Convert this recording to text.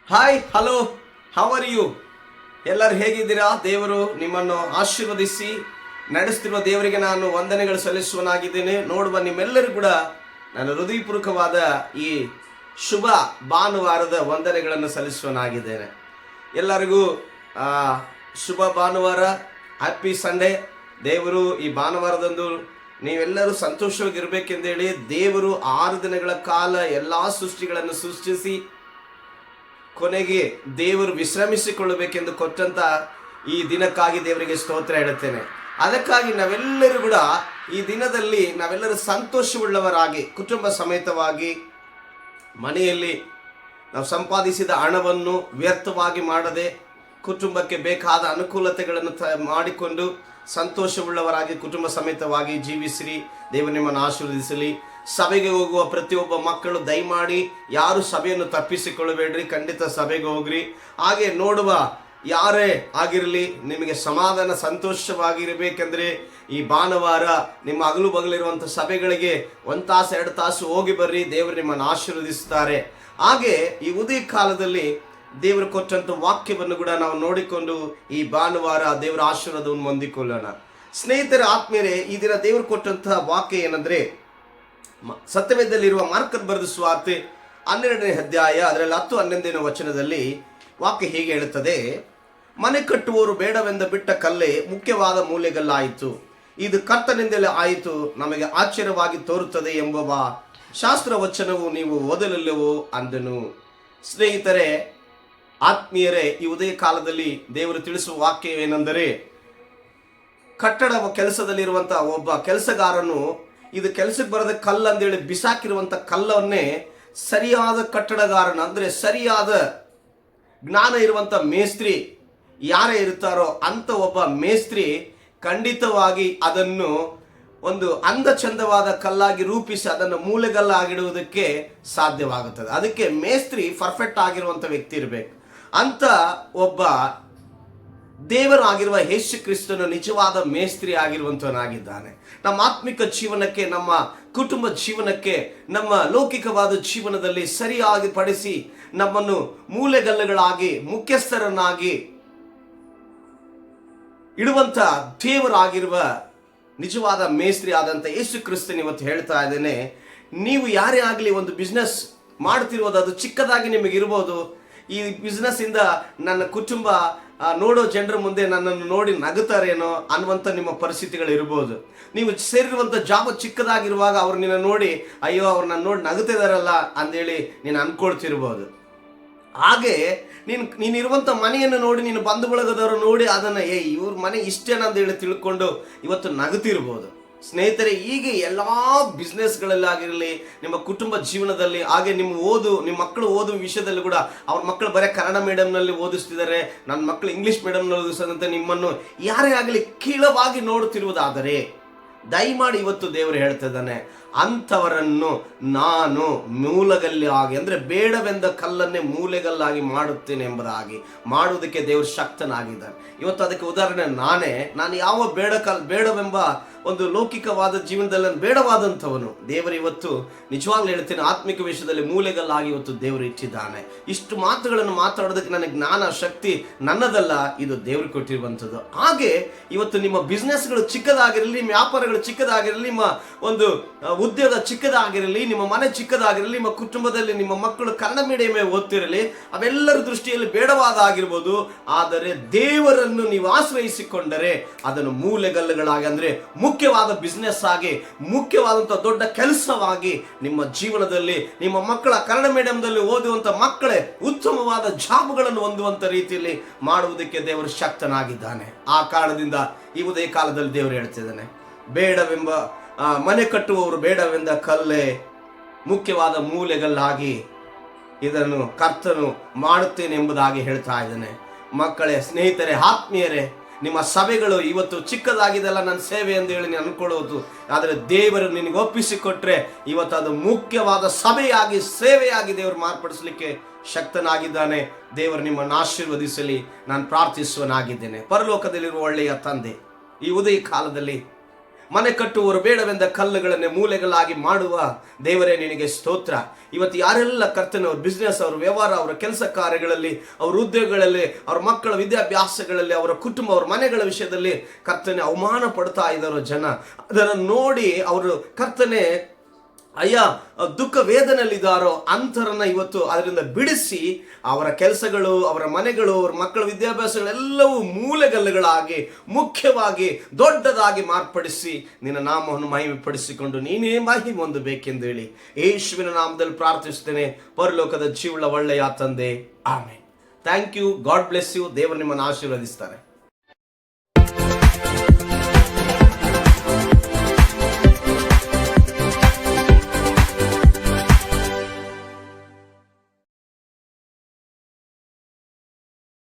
Hi, hello, how are you? ಎಲ್ಲರೂ ಹೇಗಿದ್ದೀರಾ? ದೇವರು ನಿಮ್ಮನ್ನು ಆಶೀರ್ವದಿಸಿ ನಡೆಸ್ತಿರುವ ದೇವರಿಗೆ ನಾನು ವಂದನೆಗಳು ಸಲ್ಲಿಸುವನಾಗಿದ್ದೇನೆ. ನೋಡುವ ನಿಮ್ಮೆಲ್ಲರೂ ಕೂಡ ನಾನು ಹೃದಯಪೂರ್ವಕವಾದ ಈ ಶುಭ ಭಾನುವಾರದ ವಂದನೆಗಳನ್ನು ಸಲ್ಲಿಸುವನಾಗಿದ್ದೇನೆ. ಎಲ್ಲರಿಗೂ ಶುಭ ಭಾನುವಾರ, ಹ್ಯಾಪಿ ಸಂಡೇ. ದೇವರು ಈ ಭಾನುವಾರದಂದು ನೀವೆಲ್ಲರೂ ಸಂತೋಷವಾಗಿರ್ಬೇಕೆಂದೇಳಿ ದೇವರು 6 ದಿನಗಳ ಕಾಲ ಎಲ್ಲ ಸೃಷ್ಟಿಗಳನ್ನು ಸೃಷ್ಟಿಸಿ ಕೊನೆಗೆ ದೇವರು ವಿಶ್ರಮಿಸಿಕೊಳ್ಳಬೇಕೆಂದು ಕೊಟ್ಟಂತ ಈ ದಿನಕ್ಕಾಗಿ ದೇವರಿಗೆ ಸ್ತೋತ್ರ ಹೇಳುತ್ತೇನೆ. ಅದಕ್ಕಾಗಿ ನಾವೆಲ್ಲರೂ ಕೂಡ ಈ ದಿನದಲ್ಲಿ ನಾವೆಲ್ಲರೂ ಸಂತೋಷವುಳ್ಳವರಾಗಿ ಕುಟುಂಬ ಸಮೇತವಾಗಿ ಮನೆಯಲ್ಲಿ ನಾವು ಸಂಪಾದಿಸಿದ ಹಣವನ್ನು ವ್ಯರ್ಥವಾಗಿ ಮಾಡದೆ ಕುಟುಂಬಕ್ಕೆ ಬೇಕಾದ ಅನುಕೂಲತೆಗಳನ್ನು ಮಾಡಿಕೊಂಡು ಸಂತೋಷವುಳ್ಳವರಾಗಿ ಕುಟುಂಬ ಸಮೇತವಾಗಿ ಜೀವಿಸಿರಿ. ದೇವರು ನಿಮ್ಮನ್ನು ಆಶೀರ್ವದಿಸಲಿ. ಸಭೆಗೆ ಹೋಗುವ ಪ್ರತಿಯೊಬ್ಬ ಮಕ್ಕಳು ದಯಮಾಡಿ ಯಾರು ಸಭೆಯನ್ನು ತಪ್ಪಿಸಿಕೊಳ್ಳಬೇಡ್ರಿ, ಖಂಡಿತ ಸಭೆಗೆ ಹೋಗ್ರಿ. ಹಾಗೆ ನೋಡುವ ಯಾರೇ ಆಗಿರಲಿ, ನಿಮಗೆ ಸಮಾಧಾನ ಸಂತೋಷವಾಗಿರಬೇಕೆಂದ್ರೆ ಈ ಭಾನುವಾರ ನಿಮ್ಮ ಅಗಲು ಬಗಲಿರುವಂಥ ಸಭೆಗಳಿಗೆ 1 ತಾಸು 2 ತಾಸು ಹೋಗಿ ಬರ್ರಿ. ದೇವರು ನಿಮ್ಮನ್ನು ಆಶೀರ್ವದಿಸುತ್ತಾರೆ. ಹಾಗೆ ಈ ಉದಯ ಕಾಲದಲ್ಲಿ ದೇವರು ಕೊಟ್ಟಂಥ ವಾಕ್ಯವನ್ನು ಕೂಡ ನಾವು ನೋಡಿಕೊಂಡು ಈ ಭಾನುವಾರ ದೇವರ ಆಶೀರ್ವಾದವನ್ನು ಹೊಂದಿಕೊಳ್ಳೋಣ. ಸ್ನೇಹಿತರ ಆತ್ಮೀಯರೇ, ಈ ದಿನ ದೇವರು ಕೊಟ್ಟಂತಹ ವಾಕ್ಯ ಏನಂದ್ರೆ, ಸತ್ಯವೇದದಲ್ಲಿರುವ ಮಾರ್ಕನ ಬರೆದ ಸುವಾರ್ತೆ 12ನೇ ಅಧ್ಯಾಯ ಅದರಲ್ಲಿ 10-11ನೇ ವಚನದಲ್ಲಿ ವಾಕ್ಯ ಹೀಗೆ ಹೇಳುತ್ತದೆ: ಮನೆ ಕಟ್ಟುವವರು ಬೇಡವೆಂದ ಬಿಟ್ಟ ಕಲ್ಲೇ ಮುಖ್ಯವಾದ ಮೂಲೆಗಲ್ಲಾಯಿತು, ಇದು ಕರ್ತನಿಂದಲೇ ಆಯಿತು, ನಮಗೆ ಆಶ್ಚರ್ಯವಾಗಿ ತೋರುತ್ತದೆ ಎಂಬ ಶಾಸ್ತ್ರ ವಚನವು ನೀವು ಓದಲಿಲ್ಲವೋ ಅಂದನು. ಸ್ನೇಹಿತರೆ ಆತ್ಮೀಯರೇ, ಈ ಉದಯ ಕಾಲದಲ್ಲಿ ದೇವರು ತಿಳಿಸುವ ವಾಕ್ಯ ಏನೆಂದರೆ, ಕಟ್ಟಡ ಕೆಲಸದಲ್ಲಿರುವಂತಹ ಒಬ್ಬ ಕೆಲಸಗಾರನು ಇದು ಕೆಲಸಕ್ಕೆ ಬರದ ಕಲ್ಲು ಅಂತೇಳಿ ಬಿಸಾಕಿರುವಂಥ ಕಲ್ಲನ್ನೇ ಸರಿಯಾದ ಕಟ್ಟಡಗಾರನ ಅಂದರೆ ಸರಿಯಾದ ಜ್ಞಾನ ಇರುವಂಥ ಮೇಸ್ತ್ರಿ ಯಾರೇ ಇರ್ತಾರೋ ಅಂಥ ಒಬ್ಬ ಮೇಸ್ತ್ರಿ ಖಂಡಿತವಾಗಿ ಅದನ್ನು ಒಂದು ಅಂದ ಚಂದವಾದ ಕಲ್ಲಾಗಿ ರೂಪಿಸಿ ಅದನ್ನು ಮೂಲೆಗಲ್ಲಾಗಿಡುವುದಕ್ಕೆ ಸಾಧ್ಯವಾಗುತ್ತದೆ. ಅದಕ್ಕೆ ಮೇಸ್ತ್ರಿ ಪರ್ಫೆಕ್ಟ್ ಆಗಿರುವಂಥ ವ್ಯಕ್ತಿ ಇರಬೇಕು. ಅಂತ ಒಬ್ಬ ದೇವರಾಗಿರುವ ಯೇಸು ಕ್ರಿಸ್ತನು ನಿಜವಾದ ಮೇಸ್ತ್ರಿ ಆಗಿರುವಂತವನಾಗಿದ್ದಾನೆ. ನಮ್ಮ ಆತ್ಮಿಕ ಜೀವನಕ್ಕೆ, ನಮ್ಮ ಕುಟುಂಬ ಜೀವನಕ್ಕೆ, ನಮ್ಮ ಲೌಕಿಕವಾದ ಜೀವನದಲ್ಲಿ ಸರಿಯಾಗಿ ಪಡಿಸಿ ನಮ್ಮನ್ನು ಮೂಲೆಗಲ್ಲುಗಳಾಗಿ ಮುಖ್ಯಸ್ಥರನ್ನಾಗಿ ಇಡುವಂತ ದೇವರಾಗಿರುವ ನಿಜವಾದ ಮೇಸ್ತ್ರಿ ಆದಂಥ ಯೇಸು ಕ್ರಿಸ್ತನು ಇವತ್ತು ಹೇಳ್ತಾ ಇದ್ದೇನೆ, ನೀವು ಯಾರೇ ಆಗಲಿ ಒಂದು ಬಿಸ್ನೆಸ್ ಮಾಡ್ತಿರೋದು ಅದು ಚಿಕ್ಕದಾಗಿ ನಿಮಗಿರ್ಬೋದು. ಈ ಬಿಸ್ನೆಸ್ ಇಂದ ನನ್ನ ಕುಟುಂಬ ನೋಡೋ ಜನರ ಮುಂದೆ ನನ್ನನ್ನು ನೋಡಿ ನಗುತ್ತಾರೇನೋ ಅನ್ನುವಂಥ ನಿಮ್ಮ ಪರಿಸ್ಥಿತಿಗಳು ಇರ್ಬೋದು. ನೀವು ಸೇರಿರುವಂಥ ಜಾಬ್ ಚಿಕ್ಕದಾಗಿರುವಾಗ ಅವ್ರು ನಿನ್ನ ನೋಡಿ ಅಯ್ಯೋ ಅವ್ರು ನನ್ನ ನೋಡಿ ನಗುತ್ತಿದಾರಲ್ಲ ಅಂದೇಳಿ ನೀನು ಅನ್ಕೊಳ್ತಿರ್ಬೋದು. ಹಾಗೆ ನೀನಿರುವಂಥ ಮನೆಯನ್ನು ನೋಡಿ ನೀನು ಬಂಧು ಬಳಗದವರು ನೋಡಿ ಅದನ್ನು ಇವ್ರ ಮನೆ ಇಷ್ಟೇನಂದೇಳಿ ತಿಳ್ಕೊಂಡು ಇವತ್ತು ನಗುತ್ತಿರ್ಬೋದು. ಸ್ನೇಹಿತರೆ, ಹೀಗೆ ಎಲ್ಲ ಬಿಸ್ನೆಸ್ಗಳಲ್ಲಾಗಿರಲಿ, ನಿಮ್ಮ ಕುಟುಂಬ ಜೀವನದಲ್ಲಿ, ಹಾಗೆ ನಿಮ್ಮ ಮಕ್ಕಳು ಓದುವ ವಿಷಯದಲ್ಲಿ ಕೂಡ ಅವ್ರ ಮಕ್ಕಳು ಬರೀ ಕನ್ನಡ ಮೀಡಿಯಂನಲ್ಲಿ ಓದಿಸ್ತಿದ್ದಾರೆ, ನನ್ನ ಮಕ್ಕಳು ಇಂಗ್ಲೀಷ್ ಮೀಡಿಯಂನಲ್ಲಿ ಓದಿಸೋದಂತೆ ನಿಮ್ಮನ್ನು ಯಾರೇ ಆಗಲಿ ಕೀಳವಾಗಿ ನೋಡುತ್ತಿರುವುದಾದರೆ ದಯಮಾಡಿ ಇವತ್ತು ದೇವರು ಹೇಳ್ತಿದ್ದಾನೆ, ಅಂಥವರನ್ನು ನಾನು ಮೂಲೆಗಲ್ಲಾಗಿ ಅಂದರೆ ಬೇಡವೆಂದ ಕಲ್ಲನ್ನೇ ಮೂಲೆಗಲ್ಲಾಗಿ ಮಾಡುತ್ತೇನೆ ಎಂಬುದಾಗಿ ಮಾಡುವುದಕ್ಕೆ ದೇವರು ಶಕ್ತನಾಗಿದ್ದಾನೆ. ಇವತ್ತು ಅದಕ್ಕೆ ಉದಾಹರಣೆ ನಾನು ಯಾವ ಬೇಡವೆಂಬ ಒಂದು ಲೌಕಿಕವಾದ ಜೀವನದಲ್ಲಿ ಬೇಡವಾದಂಥವನು ದೇವರು ಇವತ್ತು ನಿಜವಾಗ್ಲೂ ಹೇಳ್ತೇನೆ, ಆತ್ಮಿಕ ವಿಷಯದಲ್ಲಿ ಮೂಲೆಗಲ್ಲಾಗಿ ಇವತ್ತು ದೇವರು ಇಟ್ಟಿದ್ದಾನೆ. ಇಷ್ಟು ಮಾತುಗಳನ್ನು ಮಾತಾಡೋದಕ್ಕೆ ನನಗೆ ಜ್ಞಾನ ಶಕ್ತಿ ನನ್ನದಲ್ಲ, ಇದು ದೇವರು ಕೊಟ್ಟಿರುವಂಥದ್ದು. ಹಾಗೆ ಇವತ್ತು ನಿಮ್ಮ ಬಿಸ್ನೆಸ್ಗಳು ಚಿಕ್ಕದಾಗಿರಲಿ, ನಿಮ್ಮ ವ್ಯಾಪಾರಗಳು ಚಿಕ್ಕದಾಗಿರಲಿ, ನಿಮ್ಮ ಒಂದು ಉದ್ಯೋಗ ಚಿಕ್ಕದಾಗಿರಲಿ, ನಿಮ್ಮ ಮನೆ ಚಿಕ್ಕದಾಗಿರಲಿ, ನಿಮ್ಮ ಕುಟುಂಬದಲ್ಲಿ ನಿಮ್ಮ ಮಕ್ಕಳು ಕನ್ನಡ ಮೀಡಿಯಮೇ ಓದ್ತಿರಲಿ, ಅವೆಲ್ಲರ ದೃಷ್ಟಿಯಲ್ಲಿ ಬೇಡವಾದಾಗಿರ್ಬೋದು. ಆದರೆ ದೇವರನ್ನು ನೀವು ಆಶ್ರಯಿಸಿಕೊಂಡರೆ ಅದನ್ನು ಮೂಲೆಗಲ್ಲುಗಳಾಗಿ ಅಂದರೆ ಮುಖ್ಯವಾದ ಬಿಸ್ನೆಸ್ ಆಗಿ, ಮುಖ್ಯವಾದಂಥ ದೊಡ್ಡ ಕೆಲಸವಾಗಿ ನಿಮ್ಮ ಜೀವನದಲ್ಲಿ ನಿಮ್ಮ ಮಕ್ಕಳ ಕನ್ನಡ ಮೀಡಿಯಂದಲ್ಲಿ ಓದುವಂಥ ಮಕ್ಕಳೇ ಉತ್ತಮವಾದ ಜಾಬ್ಗಳನ್ನು ಹೊಂದುವಂಥ ರೀತಿಯಲ್ಲಿ ಮಾಡುವುದಕ್ಕೆ ದೇವರು ಶಕ್ತನಾಗಿದ್ದಾನೆ. ಆ ಕಾರಣದಿಂದ ಈ ಉದಯ ಕಾಲದಲ್ಲಿ ದೇವರು ಹೇಳ್ತಿದ್ದಾನೆ, ಬೇಡವೆಂಬ ಮನೆ ಕಟ್ಟುವವರು ಬೇಡವೆಂದ ಕಲ್ಲೇ ಮುಖ್ಯವಾದ ಮೂಲೆಗಲ್ಲಾಗಿ ಇದನ್ನು ಕರ್ತನು ಮಾಡುತ್ತೇನೆ ಎಂಬುದಾಗಿ ಹೇಳ್ತಾ ಇದ್ದಾನೆ. ಮಕ್ಕಳೇ, ಸ್ನೇಹಿತರೆ, ಆತ್ಮೀಯರೇ, ನಿಮ್ಮ ಸಭೆಗಳು ಇವತ್ತು ಚಿಕ್ಕದಾಗಿದೆಲ್ಲ ನನ್ನ ಸೇವೆ ಎಂದು ಹೇಳಿ ನೀವು ಅನ್ಕೊಳ್ಳೋದು, ಆದರೆ ದೇವರು ನಿನಗೆ ಒಪ್ಪಿಸಿಕೊಟ್ರೆ ಇವತ್ತು ಅದು ಮುಖ್ಯವಾದ ಸಭೆಯಾಗಿ ಸೇವೆಯಾಗಿ ದೇವರು ಮಾರ್ಪಡಿಸಲಿಕ್ಕೆ ಶಕ್ತನಾಗಿದ್ದಾನೆ. ದೇವರು ನಿಮ್ಮನ್ನು ಆಶೀರ್ವದಿಸಲಿ ನಾನು ಪ್ರಾರ್ಥಿಸುವನಾಗಿದ್ದೇನೆ. ಪರಲೋಕದಲ್ಲಿರುವ ಒಳ್ಳೆಯ ತಂದೆ, ಈ ಉದಯ ಕಾಲದಲ್ಲಿ ಮನೆ ಕಟ್ಟುವವರು ಬೇಡವೆಂದ ಕಲ್ಲುಗಳನ್ನೇ ಮೂಲೆಗಳಾಗಿ ಮಾಡುವ ದೇವರೇ ನಿನಗೆ ಸ್ತೋತ್ರ. ಇವತ್ತು ಯಾರೆಲ್ಲ ಕರ್ತನೆ ಅವ್ರ ಬಿಸ್ನೆಸ್, ಅವ್ರ ವ್ಯವಹಾರ, ಅವರ ಕೆಲಸ ಕಾರ್ಯಗಳಲ್ಲಿ, ಅವ್ರ ಉದ್ಯೋಗಗಳಲ್ಲಿ, ಅವ್ರ ಮಕ್ಕಳ ವಿದ್ಯಾಭ್ಯಾಸಗಳಲ್ಲಿ, ಅವರ ಕುಟುಂಬ, ಅವರ ಮನೆಗಳ ವಿಷಯದಲ್ಲಿ ಕರ್ತನೆ ಅವಮಾನ ಪಡ್ತಾ ಇದ್ದಾರೋ ಜನ, ಅದನ್ನು ನೋಡಿ ಅವರು ಕರ್ತನೆ ಅಯ್ಯ ದುಃಖ ವೇದನೆಯಲ್ಲಿದ್ದಾರೋ ಅಂಥರನ್ನ ಇವತ್ತು ಅದರಿಂದ ಬಿಡಿಸಿ ಅವರ ಕೆಲಸಗಳು, ಅವರ ಮನೆಗಳು, ಅವರ ಮಕ್ಕಳ ವಿದ್ಯಾಭ್ಯಾಸಗಳೆಲ್ಲವೂ ಮೂಲೆಗಲ್ಲುಗಳಾಗಿ ಮುಖ್ಯವಾಗಿ ದೊಡ್ಡದಾಗಿ ಮಾರ್ಪಡಿಸಿ ನಿನ್ನ ನಾಮವನ್ನು ಮಹಿಮೆಪಡಿಸಿಕೊಂಡು ನೀನೇ ಮಹಿಮೆ ಹೊಂದಬೇಕೆಂದು ಹೇಳಿ ಯೇಸುವಿನ ನಾಮದಲ್ಲಿ ಪ್ರಾರ್ಥಿಸುತ್ತೇನೆ. ಪರಲೋಕದ ಜೀವಳ ಒಳ್ಳೆಯ ತಂದೆ, amen. Thank you. God bless you. ದೇವರು ನಿಮ್ಮನ್ನು ಆಶೀರ್ವದಿಸ್ತಾರೆ.